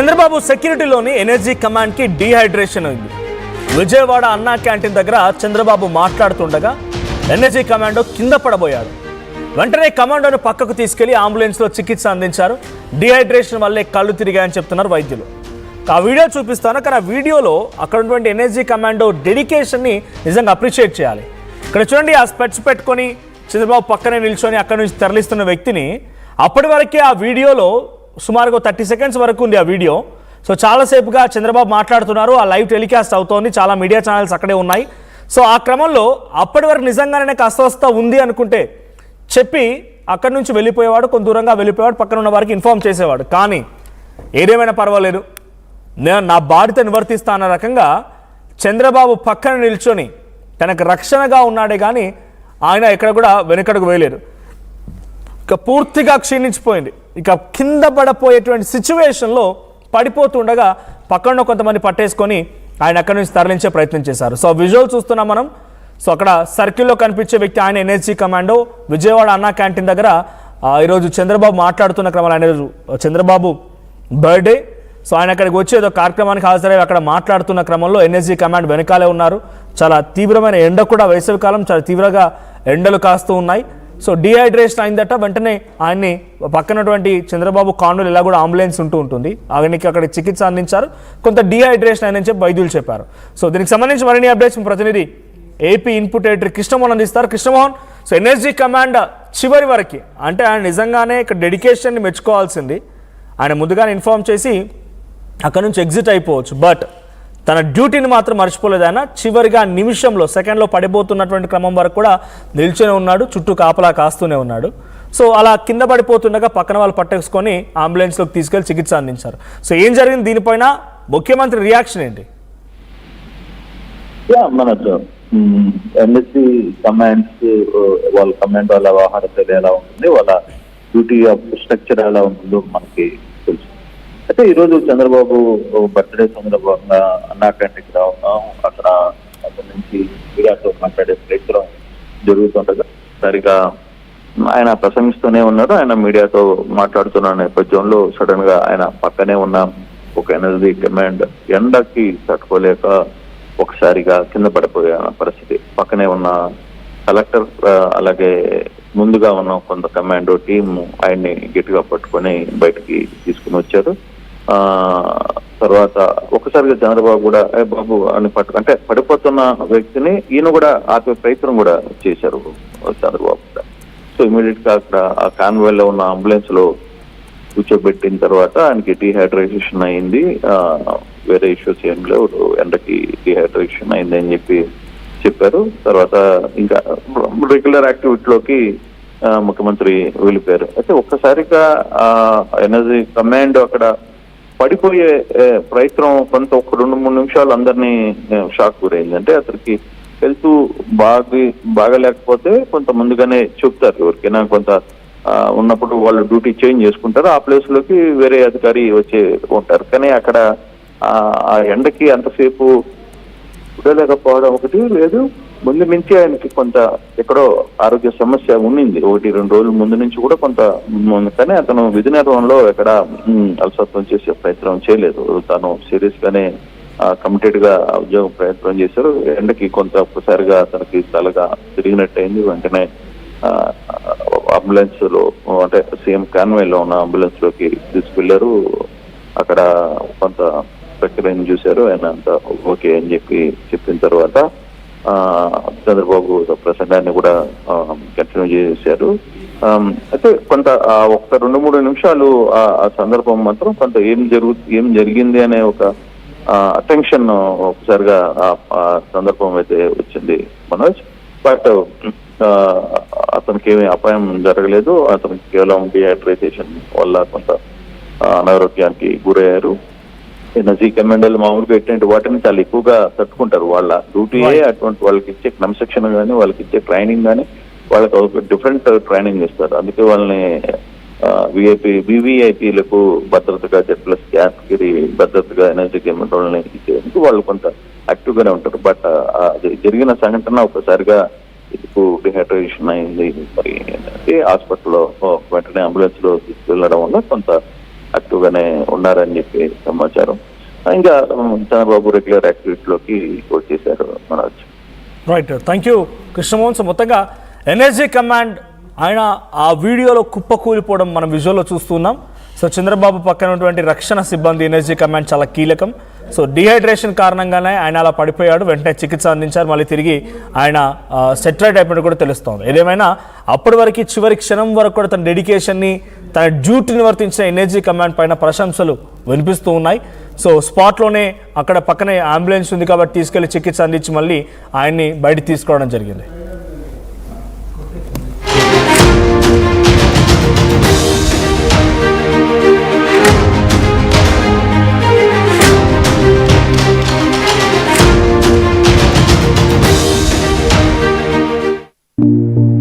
Chandrababu సెక్యూరిటీలోని energy command కి dehydration అయింది. విజయవాడ అన్నా క్యాంటీన్ దగ్గర చంద్రబాబు మాట్లాడుతుండగా ఎనర్జీ కమాండో కింద పడబోయాడు. వెంటనే కమాండోను పక్కకు తీసుకెళ్లి అంబులెన్స్లో చికిత్స అందించారు. డీహైడ్రేషన్ వల్లే కళ్ళు తిరిగాయని చెప్తున్నారు వైద్యులు. ఆ వీడియో చూపిస్తాను, కానీ ఆ వీడియోలో అక్కడ ఉన్నటువంటి ఎనర్జీ కమాండో డెడికేషన్ని నిజంగా అప్రిషియేట్ చేయాలి. ఇక్కడ చూడండి, ఆ స్పెట్స్ పెట్టుకొని చంద్రబాబు పక్కనే నిల్చొని అక్కడి నుంచి తరలిస్తున్న వ్యక్తిని అప్పటి వరకే ఆ వీడియోలో సుమారుగా 30 సెకండ్స్ వరకు ఉంది ఆ వీడియో. సో చాలాసేపుగా చంద్రబాబు మాట్లాడుతున్నారు, ఆ లైవ్ టెలికాస్ట్ అవుతోంది, చాలా మీడియా ఛానల్స్ అక్కడే ఉన్నాయి. సో ఆ క్రమంలో అప్పటి వరకు నిజంగానే నాకు అస్వస్థ ఉంది అనుకుంటే చెప్పి అక్కడి నుంచి వెళ్ళిపోయేవాడు, కొంత దూరంగా వెళ్ళిపోయేవాడు, పక్కన ఉన్న వారికి ఇన్ఫార్మ్ చేసేవాడు. కానీ ఏదేమైనా పర్వాలేదు, నేను నా బాధ్యత నివర్తిస్తా అన్న రకంగా చంద్రబాబు పక్కన నిల్చొని తనకు రక్షణగా ఉన్నాడే కానీ ఆయన ఎక్కడ కూడా వెనుకడుగు వేయలేరు. ఇక పూర్తిగా క్షీణించిపోయింది. ఇక కింద పడపోయేటువంటి సిచ్యువేషన్లో పడిపోతుండగా పక్కన కొంతమంది పట్టేసుకొని ఆయన అక్కడి నుంచి తరలించే ప్రయత్నం చేశారు. సో విజువల్ చూస్తున్నాం మనం. సో అక్కడ సర్కిల్లో కనిపించే వ్యక్తి ఆయన ఎనర్జీ కమాండో. విజయవాడ అన్నా క్యాంటీన్ దగ్గర ఈరోజు చంద్రబాబు మాట్లాడుతున్న క్రమంలో, ఆయన చంద్రబాబు బర్త్డే. సో ఆయన అక్కడికి వచ్చి ఏదో కార్యక్రమానికి హాజరై అక్కడ మాట్లాడుతున్న క్రమంలో ఎనర్జీ కమాండ్ వెనకాలే ఉన్నారు. చాలా తీవ్రమైన ఎండ కూడా, వేసవికాలం చాలా తీవ్రంగా ఎండలు కాస్తూ ఉన్నాయి. సో డీహైడ్రేషన్ అయిందట. వెంటనే ఆయన్ని పక్కనటువంటి చంద్రబాబు కాన్వెల్ ఇలా కూడా అంబులెన్స్ ఉంటుంది, ఆయనకి అక్కడ చికిత్స అందించారు. కొంత డీహైడ్రేషన్ అయిందని చెప్పి వైద్యులు చెప్పారు. సో దీనికి సంబంధించి మరిన్ని అప్డేట్స్ ప్రతినిధి ఏపీ ఇన్పుట్ ఎడిటర్ కృష్ణమోహన్ అందిస్తారు. కృష్ణమోహన్, సో ఎనర్జీ కమాండ్ చివరి వరకు అంటే ఆయన నిజంగానే ఇక్కడ డెడికేషన్ని మెచ్చుకోవాల్సింది. ఆయన ముందుగానే ఇన్ఫార్మ్ చేసి అక్కడ నుంచి ఎగ్జిట్ అయిపోవచ్చు, బట్ తన డ్యూటీని మాత్రం మర్చిపోలేదు. ఆయన చివరిగా నిమిషంలో, సెకండ్లో పడిపోతున్నటువంటి క్రమం వరకు కూడా నిల్చొని ఉన్నాడు, చుట్టూ కాపలా కాస్తూనే ఉన్నాడు. సో అలా కింద పడిపోతుండగా పక్కన వాళ్ళు పట్టేసుకొని అంబులెన్స్లోకి తీసుకెళ్లి చికిత్స అందించారు. సో ఏం జరిగింది, దీనిపైన ముఖ్యమంత్రి రియాక్షన్ ఏంటి? మనకు ఎన్ఎస్సీ కమాండ్స్ వాళ్ళ కమాండ్ వాళ్ళ వ్యవహార శైలి ఎలా ఉంటుంది, వాళ్ళ డ్యూటీ ఆఫ్ స్ట్రక్చర్ ఎలా ఉంటుందో మనకి తెలుసు. అయితే ఈరోజు చంద్రబాబు బర్త్డే సందర్భంగా అన్నా క్యాంటీన్కి రావడం, అక్కడ అక్కడి నుంచి మీడియాతో మాట్లాడే ప్రయత్నం జరుగుతుండగా సరిగా ఆయన ప్రసంగిస్తూనే ఉన్నారు. ఆయన మీడియాతో మాట్లాడుతున్న నేపథ్యంలో సడన్ గా ఆయన పక్కనే ఉన్న ఒక ఎనర్జీ కమాండ్ ఎండకి తట్టుకోలేక ఒకసారిగా కింద పడిపోయే పరిస్థితి. పక్కనే ఉన్న కలెక్టర్ అలాగే ముందుగా ఉన్న కొంత కమాండో టీమ్ ఆయన్ని గట్టిగా పట్టుకొని బయటికి తీసుకుని వచ్చారు. తర్వాత ఒకసారిగా చంద్రబాబు కూడా బాబు అని అంటే పడిపోతున్న వ్యక్తిని ఈయన కూడా ఆపే ప్రయత్నం కూడా చేశారు చంద్రబాబు కూడా. సో ఇమీడియట్ గా అక్కడ ఆ కాన్వాయ్ లో ఉన్న అంబులెన్స్ లో కూర్చోబెట్టిన తర్వాత ఆయనకి డీహైడ్రేషన్ అయింది. వేరే ఇష్యూస్ ఏం లేవు, ఎండకి డీహైడ్రేషన్ అయింది అని చెప్పారు. తర్వాత ఇంకా రెగ్యులర్ యాక్టివిటీలోకి ముఖ్యమంత్రి వెళ్ళిపోయారు. అయితే ఒక్కసారిగా ఎనర్జీ కమాండ్ అక్కడ పడిపోయే ప్రయత్నం కొంత ఒక 2-3 నిమిషాలు అందరినీ షాక్ గురైంది. అంటే అతనికి హెల్త్ బాగలేకపోతే కొంత ముందుగానే చెప్తారు, ఎవరికైనా కొంత ఉన్నప్పుడు వాళ్ళు డ్యూటీ చేంజ్ చేసుకుంటారు, ఆ ప్లేస్ లోకి వేరే అధికారి వచ్చి ఉంటారు. కానీ అక్కడ ఆ ఎండకి అంతసేపు ఉండలేకపోవడం ఒకటి, లేదు ముందు నుంచి ఆయనకి కొంత ఎక్కడో ఆరోగ్య సమస్య ఉండింది, 1-2 రోజుల ముందు నుంచి కూడా కొంత. కానీ అతను విధి నిర్వహణలో ఎక్కడ అలసత్వం చేసే ప్రయత్నం చేయలేదు. తను సీరియస్ గానే కమిటెడ్ గా ఉద్యోగ ప్రయత్నం చేశారు. ఎండకి కొంత ఒక్కసారిగా అతనికి తలగా తిరిగినట్టయింది. వెంటనే అంబులెన్స్ లో అంటే సీఎం కాన్వాయ్ లో ఉన్న అంబులెన్స్ లోకి తీసుకెళ్లారు. అక్కడ కొంత ప్రక్రియను చూశారు. ఆయన అంతా ఓకే అని చెప్పిన తర్వాత చంద్రబాబు ప్రసంగాన్ని కూడా కంటిన్యూ చేశారు. అయితే కొంత ఒక 2-3 నిమిషాలు ఆ సందర్భం మాత్రం కొంత ఏం జరిగింది అనే ఒక అటెన్షన్ ఒకసారిగా ఆ సందర్భం అయితే వచ్చింది మనోజ్. బట్ అతనికి ఏమీ అపాయం జరగలేదు. అతనికి కేవలం డిహైడ్రేషన్ వల్ల కొంత అనారోగ్యానికి గురయ్యారు. ఎనర్జీ కమాండర్లు మామూలుగా ఎటువంటి వాటిని చాలా ఎక్కువగా తట్టుకుంటారు. వాళ్ళ డ్యూటీయే అటువంటి, వాళ్ళకి ఇచ్చే క్రమశిక్షణ కానీ వాళ్ళకి ఇచ్చే ట్రైనింగ్ కానీ వాళ్ళకి ఒక డిఫరెంట్ ట్రైనింగ్ ఇస్తారు. అందుకే వాళ్ళని వివిఐపీలకు భద్రతగా Z+ కేటగిరీ భద్రతగా ఎనర్జీ కమాండర్లని ఇచ్చేందుకు వాళ్ళు కొంత యాక్టివ్ గానే ఉంటారు. బట్ అది జరిగిన సంఘటన ఒకసారిగా ఎందుకు డిహైడ్రేషన్ అయింది, మరి హాస్పిటల్లో వెంటనే అంబులెన్స్ లో తీసుకెళ్లడం వల్ల కొంత యాక్టివ్గానే ఉన్నారని చెప్పి సమాచారం. ఇంకా చంద్రబాబు రెగ్యులర్ యాక్టివిటీలోకి వచ్చేసారు Manoj. Right, thank you Krishnamohan. So మొత్తంగా ఎన్ఎస్జీ కమాండ్ ఆయన ఆ వీడియోలో కుప్పకూలిపోవడం మనం విజువల్లో చూస్తున్నాం. సో చంద్రబాబు పక్కన ఉన్నటువంటి రక్షణ సిబ్బంది ఎన్ఎస్జీ కమాండ్ చాలా కీలకం. సో డిహైడ్రేషన్ కారణంగానే ఆయన అలా పడిపోయాడు, వెంటనే చికిత్స అందించారు, మళ్ళీ తిరిగి ఆయన సెటిలైట్ అయిపోయినట్టు కూడా తెలుస్తోంది. ఏదేమైనా అప్పటి వరకు చివరి క్షణం వరకు కూడా తన డెడికేషన్ని, తన డ్యూటీని వర్తించిన ఎన్ఎస్జీ కమాండ్ పైన ప్రశంసలు వినిపిస్తూ ఉన్నాయి. సో స్పాట్లోనే అక్కడ పక్కనే అంబులెన్స్ ఉంది కాబట్టి తీసుకెళ్లి చికిత్స అందించి మళ్ళీ ఆయన్ని బయటికి తీసుకోవడం జరిగింది.